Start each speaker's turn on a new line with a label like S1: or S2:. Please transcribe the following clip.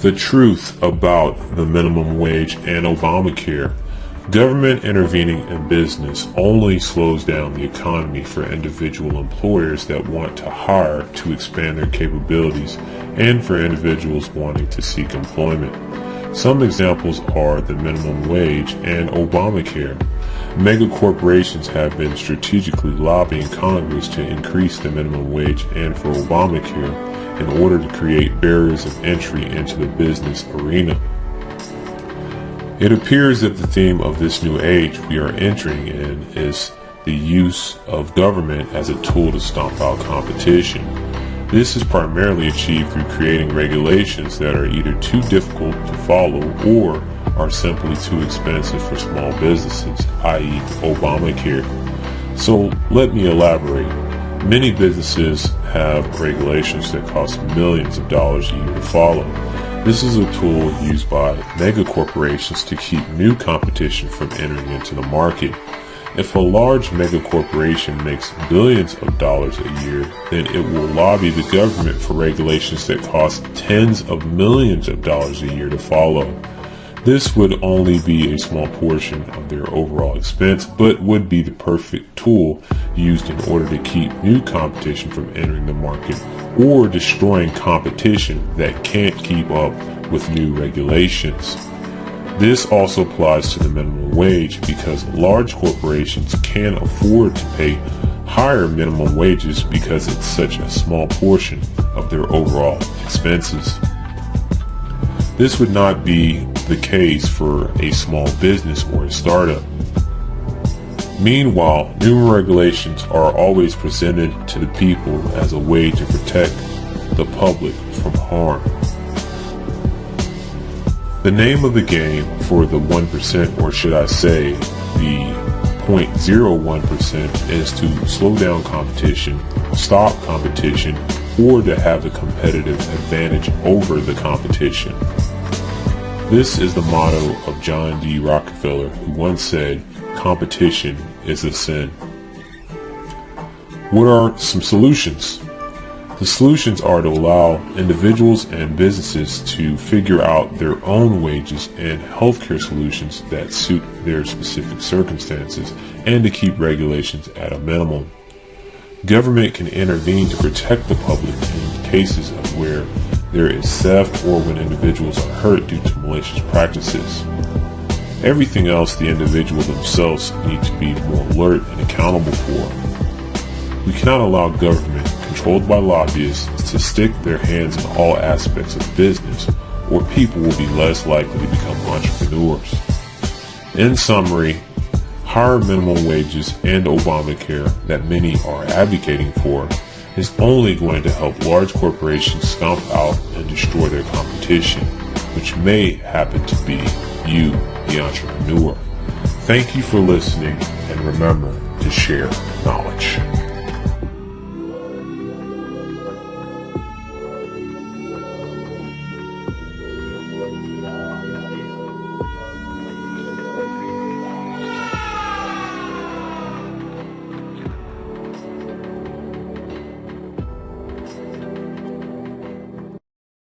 S1: The truth about the minimum wage and Obamacare. Government intervening in business only slows down the economy for individual employers that want to hire to expand their capabilities and for individuals wanting to seek employment. Some examples are the minimum wage and Obamacare. Mega corporations have been strategically lobbying Congress to increase the minimum wage and for Obamacare in order to create barriers of entry into the business arena. It appears that the theme of this new age we are entering in is the use of government as a tool to stomp out competition. This is primarily achieved through creating regulations that are either too difficult to follow or are simply too expensive for small businesses, i.e. Obamacare. So let me elaborate. Many businesses have regulations that cost millions of dollars a year to follow. This is a tool used by mega corporations to keep new competition from entering into the market. If a large mega corporation makes billions of dollars a year, then it will lobby the government for regulations that cost tens of millions of dollars a year to follow. This would only be a small portion of their overall expense, but would be the perfect tool used in order to keep new competition from entering the market or destroying competition that can't keep up with new regulations. This also applies to the minimum wage because large corporations can afford to pay higher minimum wages because it's such a small portion of their overall expenses. This would not be the case for a small business or a startup. Meanwhile, new regulations are always presented to the people as a way to protect the public from harm. The name of the game for the 1%, or should I say the 0.01%, is to slow down competition, stop competition, or to have a competitive advantage over the competition. This is the motto of John D. Rockefeller, who once said, "Competition is a sin." What are some solutions? The solutions are to allow individuals and businesses to figure out their own wages and healthcare solutions that suit their specific circumstances, and to keep regulations at a minimum. Government can intervene to protect the public in cases of where there is theft or when individuals are hurt due to malicious practices. Everything else the individual themselves need to be more alert and accountable for. We cannot allow government, controlled by lobbyists, to stick their hands in all aspects of business, or people will be less likely to become entrepreneurs. In summary, higher minimum wages and Obamacare that many are advocating for is only going to help large corporations stomp out and destroy their competition, which may happen to be you, the entrepreneur. Thank you for listening, and remember to share knowledge.